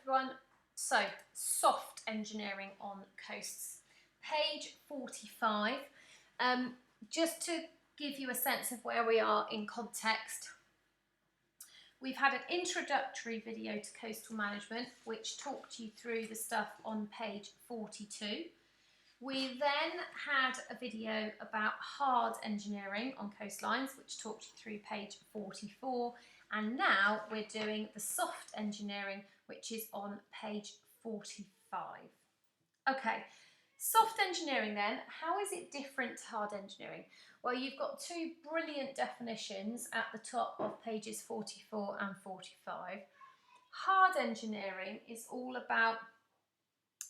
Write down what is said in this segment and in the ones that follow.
everyone. So, soft engineering on coasts. Page 45. Just to give you a sense of where we are in context, we've had an introductory video to coastal management, which talked you through the stuff on page 42. We then had a video about hard engineering on coastlines, which talked you through page 44. And now we're doing the soft engineering, which is on page 45. Okay, soft engineering then, how is it different to hard engineering? Well, you've got two brilliant definitions at the top of pages 44 and 45. Hard engineering is all about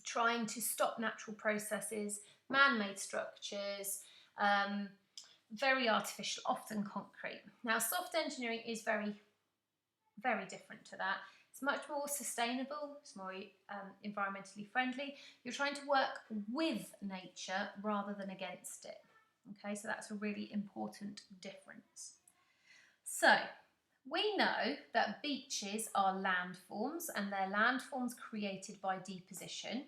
trying to stop natural processes, man-made structures, very artificial, often concrete. Now, soft engineering is very different to that. It's much more sustainable, it's more environmentally friendly. You're trying to work with nature rather than against it. Okay, so that's a really important difference. So, we know that beaches are landforms and they're landforms created by deposition.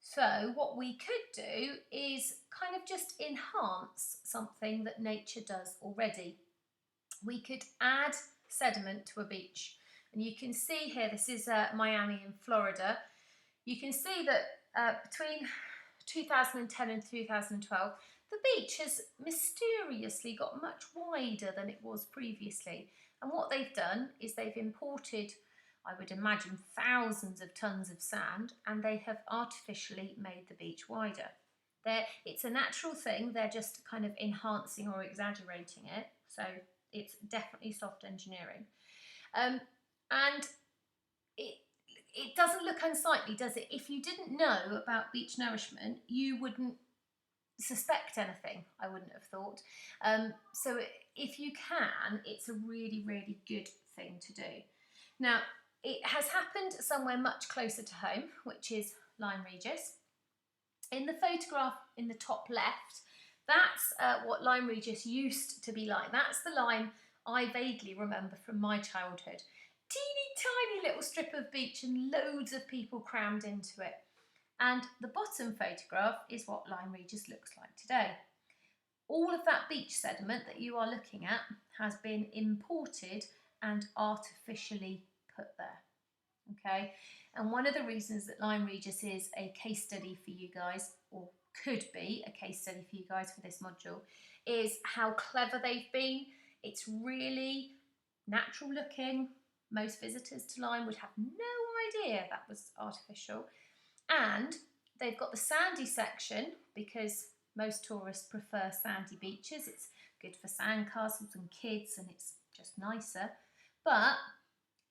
So what we could do is kind of just enhance something that nature does already. We could add sediment to a beach. And you can see here, this is Miami in Florida. You can see that between 2010 and 2012, the beach has mysteriously got much wider than it was previously. And what they've done is they've imported, I would imagine, thousands of tons of sand, and they have artificially made the beach wider. It's a natural thing, they're just kind of enhancing or exaggerating it, so it's definitely soft engineering. And it doesn't look unsightly, does it? If you didn't know about beach nourishment, you wouldn't suspect anything, I wouldn't have thought. So if you can, it's a really, really good thing to do. Now, it has happened somewhere much closer to home, which is Lyme Regis. In the photograph in the top left, that's what Lyme Regis used to be like. That's the Lyme I vaguely remember from my childhood. Teeny tiny little strip of beach and loads of people crammed into it. And the bottom photograph is what Lyme Regis looks like today. All of that beach sediment that you are looking at has been imported and artificially put there. Okay, and one of the reasons that Lyme Regis is a case study for you guys, or could be a case study for you guys for this module, is how clever they've been. It's really natural looking. Most visitors to Lyme would have no idea that was artificial. And they've got the sandy section because most tourists prefer sandy beaches. It's good for sandcastles and kids and it's just nicer. But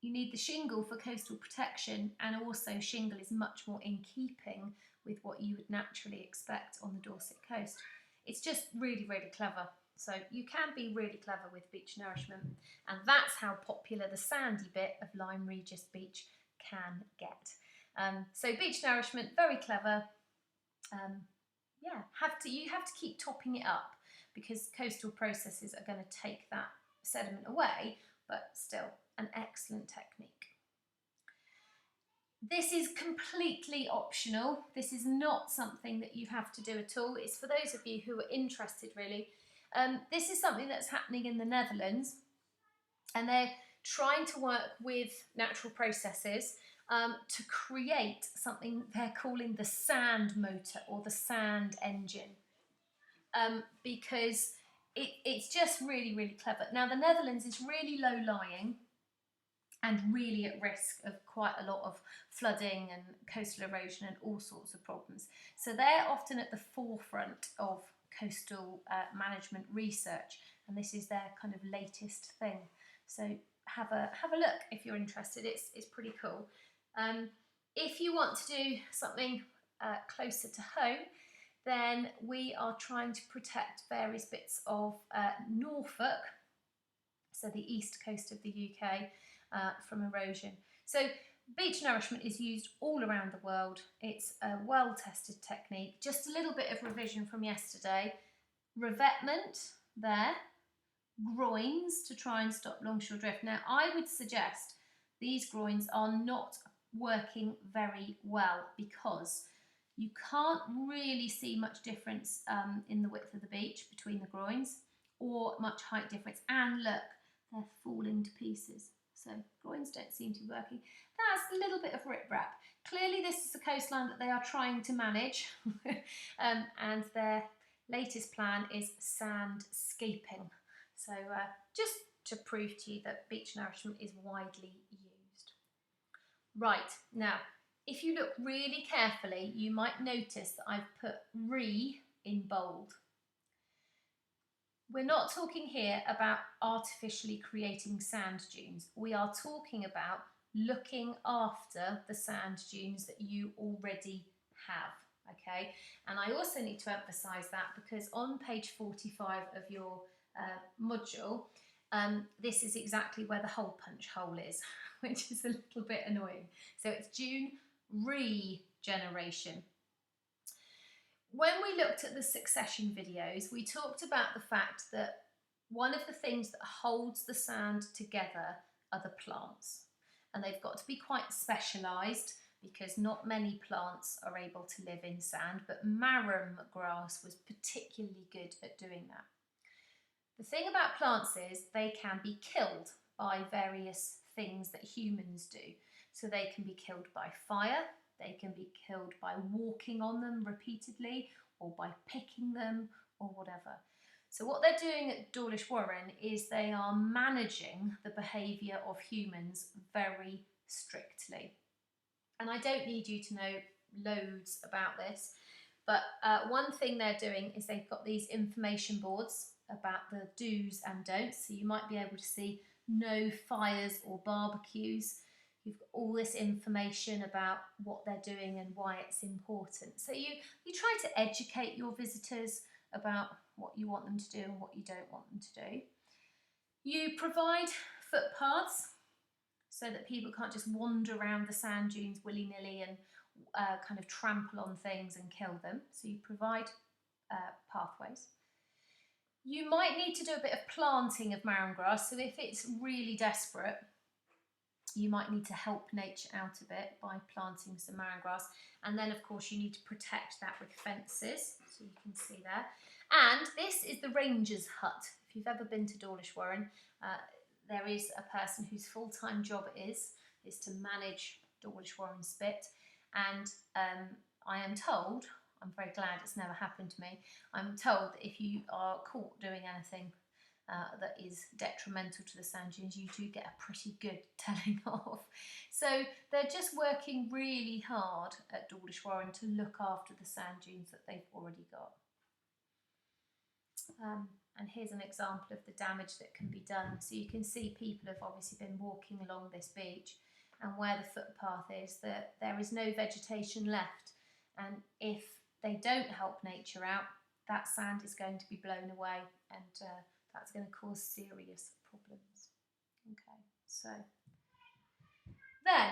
you need the shingle for coastal protection, and also shingle is much more in keeping with what you would naturally expect on the Dorset coast. It's just really, really clever. So you can be really clever with beach nourishment, and that's how popular the sandy bit of Lyme Regis Beach can get. So beach nourishment, very clever. Yeah, you have to keep topping it up because coastal processes are going to take that sediment away, but still an excellent technique. This is completely optional. This is not something that you have to do at all. It's for those of you who are interested, really. This is something that's happening in the Netherlands, and they're trying to work with natural processes to create something they're calling the sand motor or the sand engine, because it's just really, really clever. Now, the Netherlands is really low-lying and really at risk of quite a lot of flooding and coastal erosion and all sorts of problems. So they're often at the forefront of coastal management research, and this is their kind of latest thing. So have a look if you're interested. It's pretty cool. If you want to do something closer to home, then we are trying to protect various bits of Norfolk, so the east coast of the UK, from erosion. So beach nourishment is used all around the world. It's a well-tested technique. Just a little bit of revision from yesterday. Revetment there, groins to try and stop longshore drift. Now, I would suggest these groins are not working very well because you can't really see much difference in the width of the beach between the groins, or much height difference. And look, they're falling to pieces. So groins don't seem to be working. That's a little bit of riprap. Clearly this is a coastline that they are trying to manage and their latest plan is sandscaping. So just to prove to you that beach nourishment is widely used. Right, now if you look really carefully, you might notice that I've put re in bold. We're not talking here about artificially creating sand dunes. We are talking about looking after the sand dunes that you already have, okay? And I also need to emphasise that because on page 45 of your module, this is exactly where the hole punch hole is, which is a little bit annoying. So it's dune regeneration. When we looked at the succession videos, we talked about the fact that one of the things that holds the sand together are the plants. And they've got to be quite specialised because not many plants are able to live in sand, but marram grass was particularly good at doing that. The thing about plants is they can be killed by various things that humans do. So they can be killed by fire, they can be killed by walking on them repeatedly or by picking them or whatever. So what they're doing at Dawlish Warren is they are managing the behaviour of humans very strictly. And I don't need you to know loads about this, but one thing they're doing is they've got these information boards about the do's and don'ts. So you might be able to see no fires or barbecues. You've got all this information about what they're doing and why it's important. So you try to educate your visitors about what you want them to do and what you don't want them to do. You provide footpaths so that people can't just wander around the sand dunes willy-nilly and kind of trample on things and kill them. So you provide pathways. You might need to do a bit of planting of marram grass. So if it's really desperate, you might need to help nature out a bit by planting some marram grass. And then, of course, you need to protect that with fences, so you can see there. And this is the ranger's hut. If you've ever been to Dawlish Warren, there is a person whose full-time job is to manage Dawlish Warren Spit. And I am told, I'm very glad it's never happened to me, I'm told that if you are caught doing anything that is detrimental to the sand dunes, you do get a pretty good telling off. So they're just working really hard at Dawlish Warren to look after the sand dunes that they've already got. And here's an example of the damage that can be done. So you can see people have obviously been walking along this beach, and where the footpath is, that there is no vegetation left. And if they don't help nature out, that sand is going to be blown away, and that's going to cause serious problems. Okay, so then,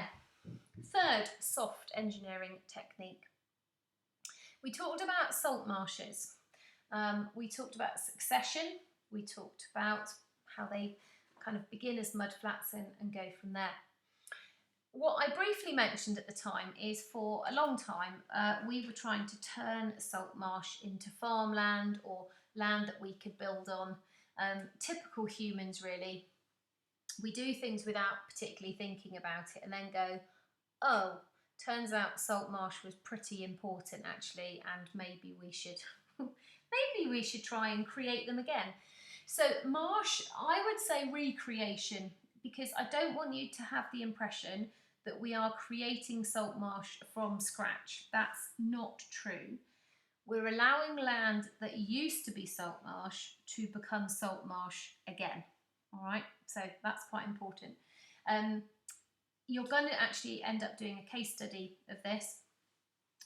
third soft engineering technique. We talked about salt marshes. We talked about succession. We talked about how they kind of begin as mudflats and go from there. What I briefly mentioned at the time is for a long time we were trying to turn salt marsh into farmland or land that we could build on. Typical humans, really. We do things without particularly thinking about it and then go, oh, turns out salt marsh was pretty important actually, and maybe we should try and create them again. So marsh, I would say recreation, because I don't want you to have the impression that we are creating salt marsh from scratch. That's not true. We're allowing land that used to be salt marsh to become salt marsh again. All right, so that's quite important. You're going to actually end up doing a case study of this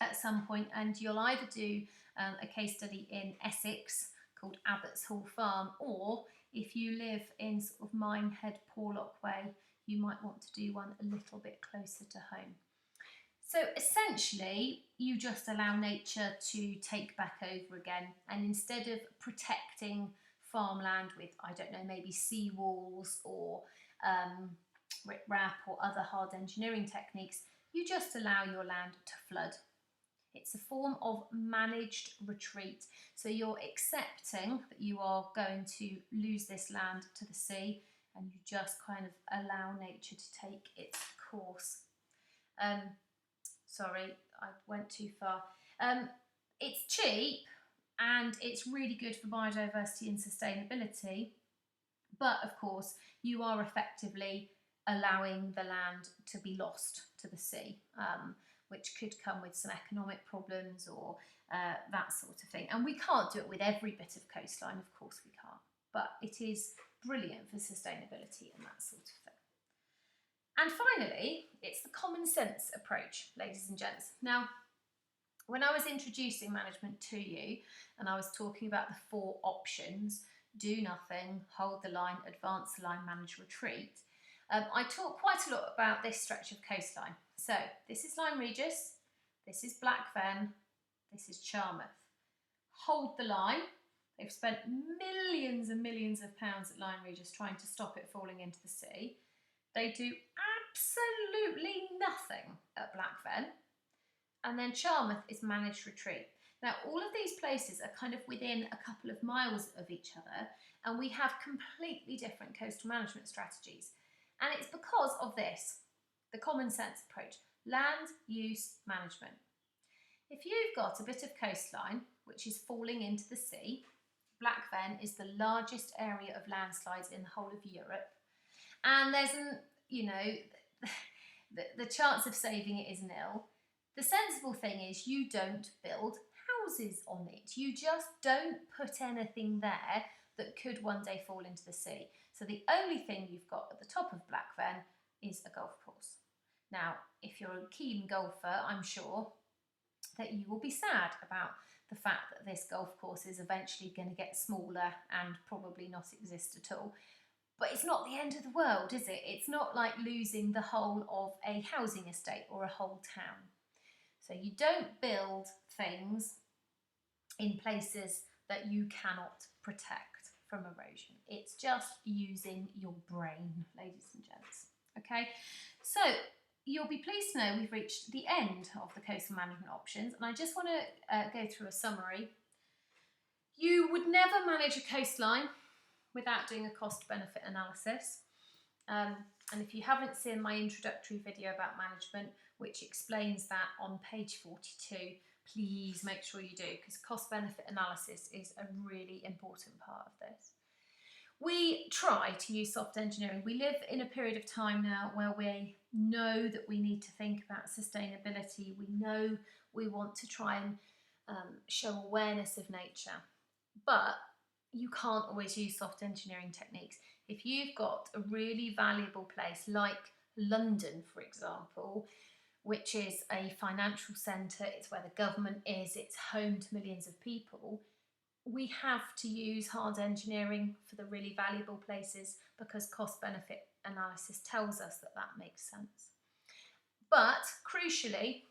at some point, and you'll either do a case study in Essex called Abbots Hall Farm, or if you live in sort of Minehead, Porlock way, you might want to do one a little bit closer to home. So essentially, you just allow nature to take back over again, and instead of protecting farmland with, I don't know, maybe seawalls or riprap or other hard engineering techniques, you just allow your land to flood. It's a form of managed retreat. So you're accepting that you are going to lose this land to the sea, and you just kind of allow nature to take its course. Sorry, I went too far. It's cheap and it's really good for biodiversity and sustainability, but of course you are effectively allowing the land to be lost to the sea, which could come with some economic problems or that sort of thing. And we can't do it with every bit of coastline, of course we can't, but it is brilliant for sustainability and that sort of thing. And finally, it's the common sense approach, ladies and gents. Now, when I was introducing management to you and I was talking about the 4 options, do nothing, hold the line, advance the line, manage, retreat, I talk quite a lot about this stretch of coastline. So this is Lyme Regis, this is Black Fen, this is Charmouth. Hold the line. They've spent millions and millions of pounds at Lyme Regis trying to stop it falling into the sea. They do absolutely nothing at Black Fen. And then Charmouth is managed retreat. Now, all of these places are kind of within a couple of miles of each other, and we have completely different coastal management strategies. And it's because of this, the common sense approach, land use management. If you've got a bit of coastline which is falling into the sea, Black Fen is the largest area of landslides in the whole of Europe, and there's the chance of saving it is nil. The sensible thing is you don't build houses on it. You just don't put anything there that could one day fall into the sea. So the only thing you've got at the top of Black Fen is a golf course. Now, if you're a keen golfer, I'm sure that you will be sad about the fact that this golf course is eventually going to get smaller and probably not exist at all. But it's not the end of the world, is it? It's not like losing the whole of a housing estate or a whole town. So you don't build things in places that you cannot protect from erosion. It's just using your brain, ladies and gents. Okay, so you'll be pleased to know we've reached the end of the coastal management options, and I just want to go through a summary. You would never manage a coastline without doing a cost-benefit analysis. And if you haven't seen my introductory video about management, which explains that on page 42, please make sure you do, because cost-benefit analysis is a really important part of this. We try to use soft engineering. We live in a period of time now where we know that we need to think about sustainability. We know we want to try and show awareness of nature, but you can't always use soft engineering techniques. If you've got a really valuable place like London, for example, which is a financial centre, it's where the government is, it's home to millions of people, we have to use hard engineering for the really valuable places because cost-benefit analysis tells us that that makes sense. But crucially,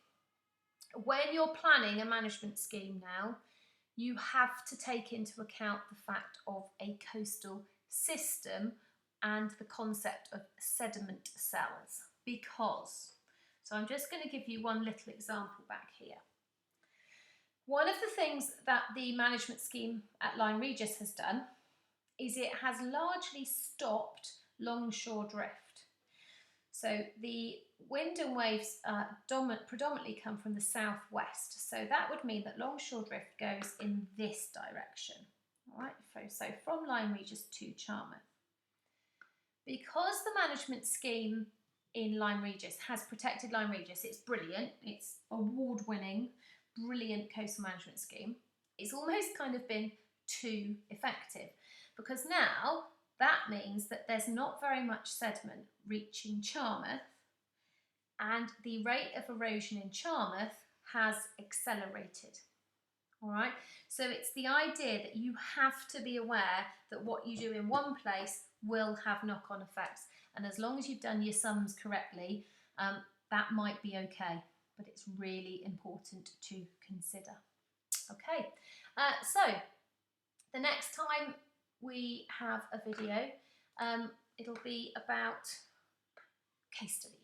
when you're planning a management scheme now, you have to take into account the fact of a coastal system and the concept of sediment cells, because, so I'm just going to give you one little example back here. One of the things that the management scheme at Lyme Regis has done is it has largely stopped longshore drift. So the wind and waves predominantly come from the southwest. So that would mean that longshore drift goes in this direction. All right, so from Lyme Regis to Charmouth. Because the management scheme in Lyme Regis has protected Lyme Regis, it's brilliant, it's award-winning, brilliant coastal management scheme. It's almost kind of been too effective, because now that means that there's not very much sediment reaching Charmouth, and the rate of erosion in Charmouth has accelerated. All right, so it's the idea that you have to be aware that what you do in one place will have knock-on effects, and as long as you've done your sums correctly, that might be okay, but it's really important to consider. Okay, so the next time we have a video, it'll be about case studies.